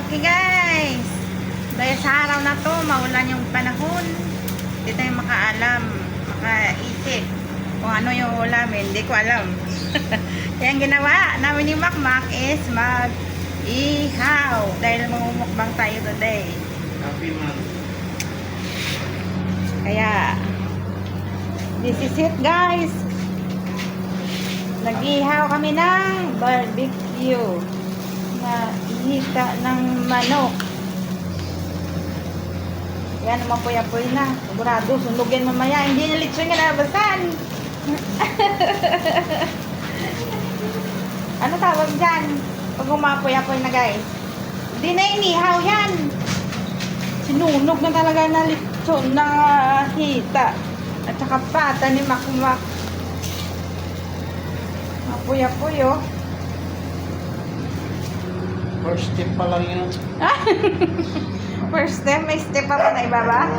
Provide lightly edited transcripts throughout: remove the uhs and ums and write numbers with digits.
Okay guys, dahil sa araw na to maulan yung panahon, hindi tayo makaalam, makaisip kung ano yung ulamin, hindi ko alam. Kaya ang ginawa namin ni Makmak is mag-ihaw dahil mamumukbang tayo today. Happy man. Kaya this is it guys, nag-ihaw kami ng barbecue na hita ng manok. Yan naman puya-puy na. Sigurado, sunugin mamaya. Hindi niya litson nga nabasan. Ano tawag dyan? Pag umapoy-apoy na guys. Hindi na inihaw yan. Sinunog na talaga na litson na hita. At saka pata ni Makmak. Apoy-apoy oh. First step pa lang yun. First step, may step pa na ibaba.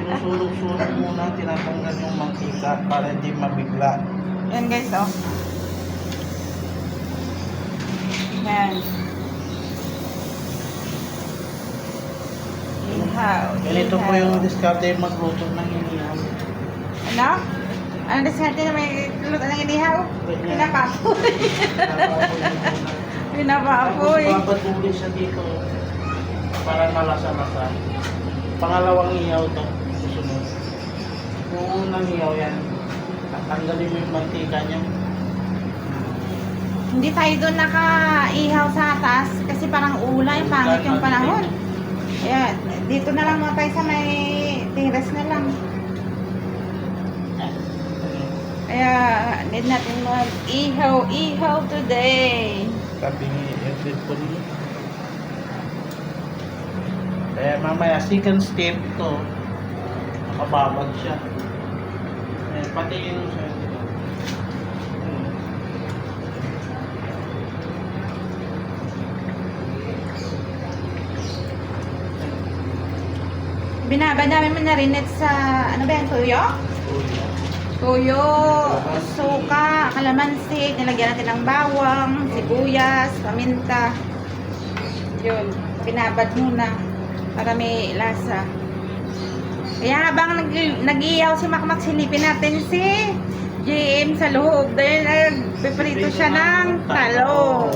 Sinusulog-sulog muna, tinatanggal yung mantika para hindi mabigla. Yan guys, oh. Yan. Ihaw. Ganito po yung diskarte magluto ng inihaw. Ano? Ano diskarte na may luto ng inihaw? Pinapapoy. Pinapapoy. Tapos babatuloy siya dito para malasa-lasa. Pangalawang ihaw to. Susunod. Kung unang ihaw yan, tatanggalin mo yung mantika niya. Hindi tayo doon naka-ihaw sa atas kasi parang ulay, pangit yung panahon. Ayan, dito na lang mga tayo sa may terrace na lang. Kaya, need natin mag-ihaw today. Sabi ni Edwin po niyo. Kaya mamaya, second step to, makababag siya. Patingin mo siya. Binaba namin mo na rin sa, ano ba yan, tuyo? Tuyo, suka, kalamansi, nilagyan natin ng bawang, sibuyas, paminta. Yun, binabad muna para may lasa. Kaya habang nag-iyaw si Makmak, silipin natin si JM sa loob dahil nagpiprito siya ng talong.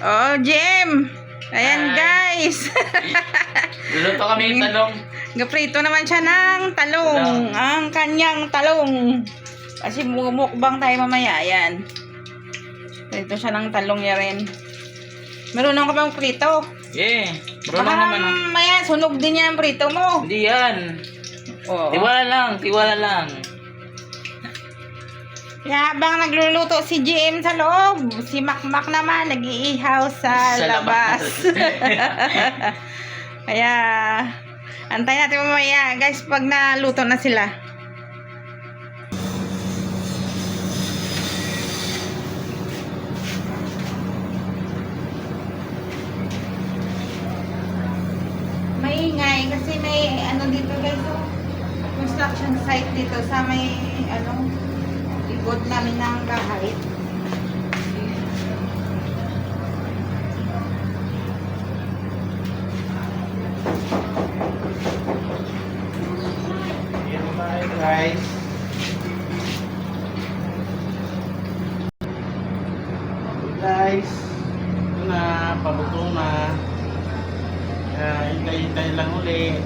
Oh, JM! Ayan guys! Luluto kami yung talong. Gaprito naman siya ng talong. Ang kanyang talong. Kasi mukbang tayo mamaya. Ayan. Prito siya ng talong niya rin. Marunong ka bang prito? Yeah. Baka mamaya sunog din yan ang prito mo. Hindi yan. Oo. Tiwala lang. Kaya habang nagluluto si GM sa loob, si Makmak naman nag-iihaw sa labas. Kaya antay natin mamaya guys pag naluto na sila. Maingay kasi may ano dito guys, oh, construction site dito sa may ano likod namin ng bahay. Yan tayo guys. Guys, ito na, paluto na. Hintay-hintay lang ulit.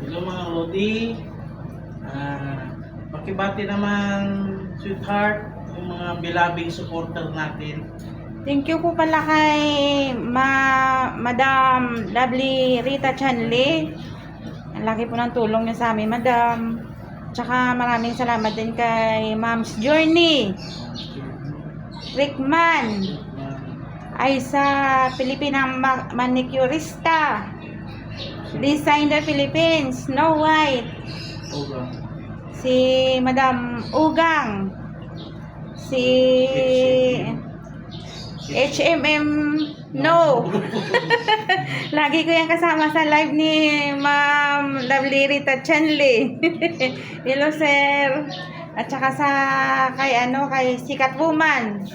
Hello mga Lodi. Pakibati naman, sweetheart, yung mga bilabing supporter natin. Thank you po pala kay Madam Lovely Rita Chanley. Ang laki po ng tulong niya sa amin, Madam. Tsaka maraming salamat din kay Mom's Journey, Rickman, Aisa Pilipinang Manicurista, Design the Philippines, Snow White, si Madam Ugang, si HMM, no. Lagi ko yan kasama sa live ni Ma'am Lovely Rita Chanley. Hello, sir. At saka sa kay Sikat Woman.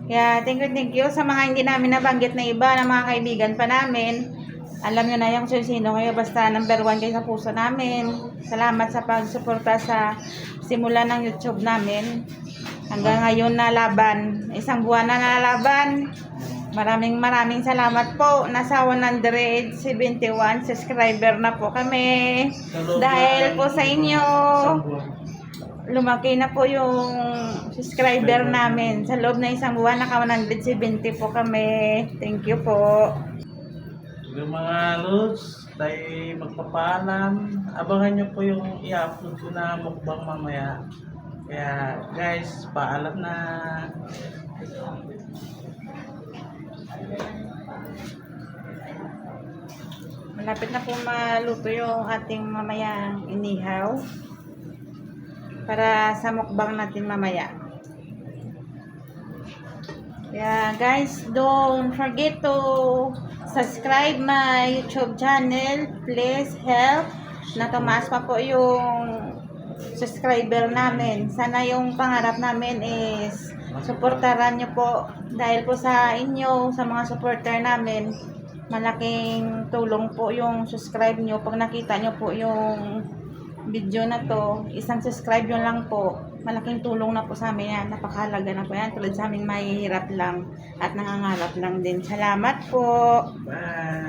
Kaya thank you sa mga hindi namin nabanggit na iba na mga kaibigan pa namin. Alam nyo na yung sino kayo, basta number 1 kayo sa puso namin. Salamat sa pagsuporta sa simula ng YouTube namin. Hanggang ngayon na laban. Isang buwan na nalaban. Maraming salamat po. Nasa 171 subscriber na po kami. Dahil po sa inyo, lumaki na po yung subscriber namin. Sa loob na isang buwan, naka 170 po kami. Thank you po. Yung mga lods, tayo magpapaalam. Abangan nyo po yung i-upload ko na mukbang mamaya. Kaya guys, paalam na. Malapit na po maluto yung ating mamayang inihaw. Para sa mukbang natin mamaya. Kaya guys, don't forget to subscribe my YouTube channel. Please help na tumaas pa po yung subscriber namin. Sana yung pangarap namin is suportaran nyo po. Dahil po sa inyo, sa mga supporter namin, malaking tulong po yung subscribe nyo. Pag nakita nyo po yung video na to, isang subscribe nyo lang po, malaking tulong na po sa amin yan. Napakahalaga na po yan. Tulad sa amin mahihirap lang at nangangarap lang din. Salamat po. Bye!